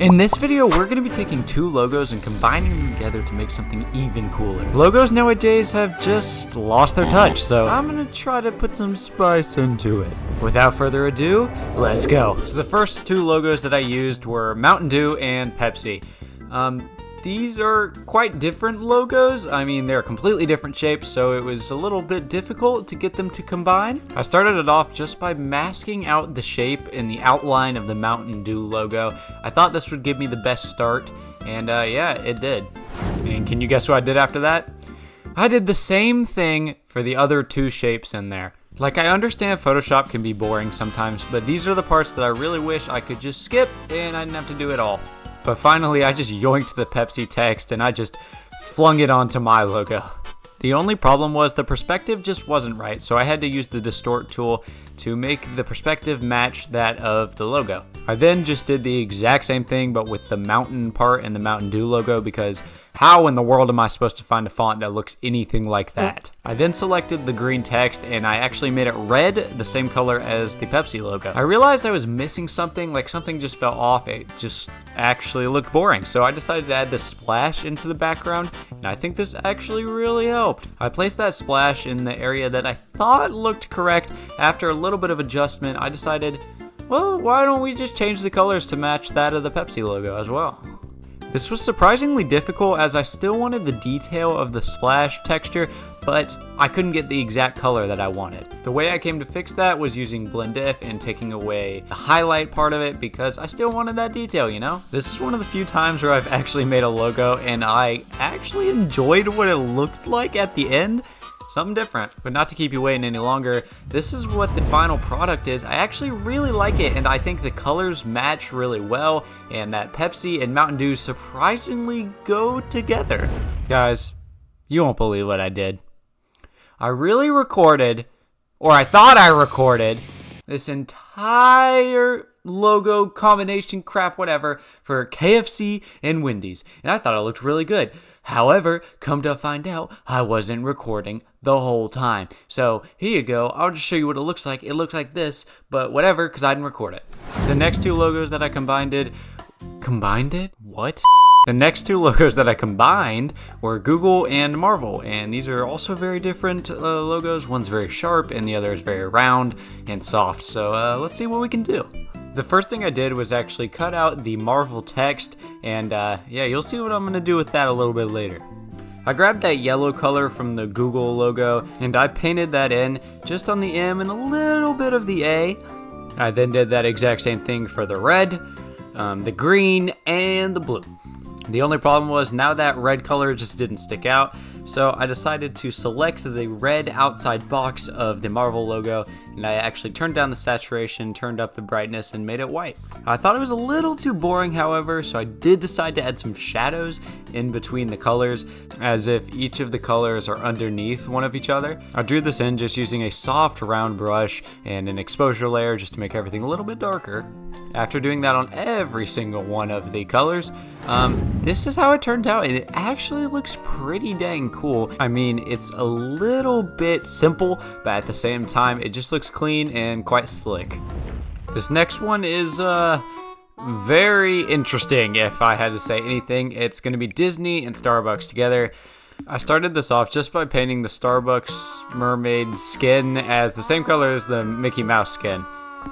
In this video, we're going to be taking two logos and combining them together to make something even cooler. Logos nowadays have just lost their touch, so I'm going to try to put some spice into it. Without further ado, let's go. So the first two logos that I used were Mountain Dew and Pepsi. These are quite different logos. I mean, they're completely different shapes, so it was a little bit difficult to get them to combine. I started it off just by masking out the shape and the outline of the Mountain Dew logo. I thought this would give me the best start, and yeah, it did. And can you guess what I did after that? I did the same thing for the other two shapes in there. Like, I understand Photoshop can be boring sometimes, but these are the parts that I really wish I could just skip and I didn't have to do it all. But finally, I just yoinked the Pepsi text and I just flung it onto my logo. The only problem was the perspective just wasn't right, so I had to use the distort tool to make the perspective match that of the logo. I then just did the exact same thing but with the mountain part and the Mountain Dew logo, because how in the world am I supposed to find a font that looks anything like that? I then selected the green text and I actually made it red, the same color as the Pepsi logo. I realized I was missing something, like something just fell off. It just actually looked boring. So I decided to add the splash into the background, and I think this actually really helped. I placed that splash in the area that I thought looked correct. After a little bit of adjustment, I decided, well, why don't we just change the colors to match that of the Pepsi logo as well? This was surprisingly difficult as I still wanted the detail of the splash texture, but I couldn't get the exact color that I wanted. The way I came to fix that was using blend if and taking away the highlight part of it, because I still wanted that detail, you know? This is one of the few times where I've actually made a logo and I actually enjoyed what it looked like at the end. Something different. But not to keep you waiting any longer, this is what the final product is. I actually really like it, and I think the colors match really well, and that Pepsi and Mountain Dew surprisingly go together. Guys, you won't believe what I did. I really recorded, or I thought I recorded, this entire logo combination crap, whatever, for KFC and Wendy's, and I thought it looked really good. However, come to find out, I wasn't recording the whole time. So here you go. I'll just show you what it looks like. It looks like this, but whatever, because I didn't record it. The next two logos that I combined What? The next two logos that I combined were Google and Marvel, and these are also very different logos. One's very sharp, and the other is very round and soft. So let's see what we can do. The first thing I did was actually cut out the Marvel text, and yeah, you'll see what I'm going to do with that a little bit later. I grabbed that yellow color from the Google logo, and I painted that in just on the M and a little bit of the A. I then did that exact same thing for the red, the green, and the blue. The only problem was now that red color just didn't stick out, so I decided to select the red outside box of the Marvel logo, and I actually turned down the saturation, turned up the brightness, and made it white. I thought it was a little too boring, however, so I did decide to add some shadows in between the colors, as if each of the colors are underneath one of each other. I drew this in just using a soft round brush and an exposure layer just to make everything a little bit darker. After doing that on every single one of the colors, this is how it turned out, and it actually looks pretty dang cool. I mean, it's a little bit simple, but at the same time, it just looks clean and quite slick. This next one is very interesting, if I had to say anything. It's going to be Disney and Starbucks together. I started this off just by painting the Starbucks mermaid skin as the same color as the Mickey Mouse skin.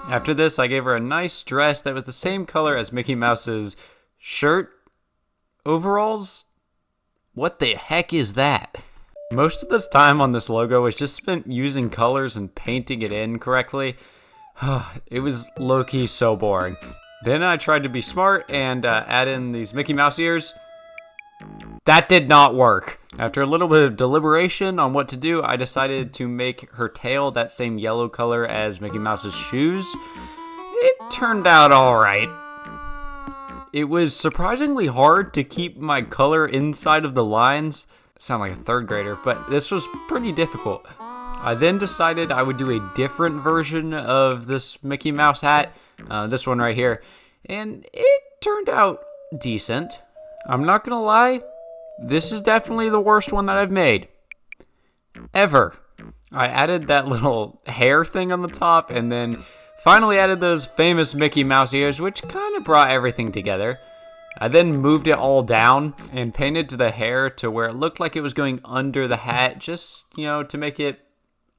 After this, I gave her a nice dress that was the same color as Mickey Mouse's shirt, overalls. What the heck is that? Most of this time on this logo was just spent using colors and painting it in correctly. It was low-key so boring. Then I tried to be smart and add in these Mickey Mouse ears. That did not work. After a little bit of deliberation on what to do, I decided to make her tail that same yellow color as Mickey Mouse's shoes. It turned out alright. It was surprisingly hard to keep my color inside of the lines. I sound like a third grader, but this was pretty difficult. I then decided I would do a different version of this Mickey Mouse hat, this one right here, and it turned out decent. I'm not gonna lie, this is definitely the worst one that I've made. Ever. I added that little hair thing on the top, and then finally added those famous Mickey Mouse ears, which kind of brought everything together. I then moved it all down and painted the hair to where it looked like it was going under the hat, just, to make it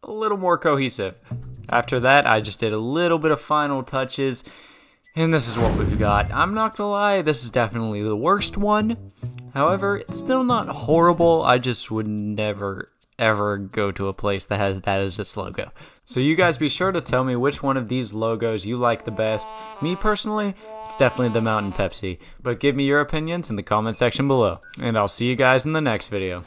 a little more cohesive. After that, I just did a little bit of final touches, and this is what we've got. I'm not gonna lie, this is definitely the worst one. However, it's still not horrible. I just would never, ever go to a place that has that as its logo. So you guys be sure to tell me which one of these logos you like the best. Me personally, it's definitely the Mountain Pepsi. But give me your opinions in the comment section below. And I'll see you guys in the next video.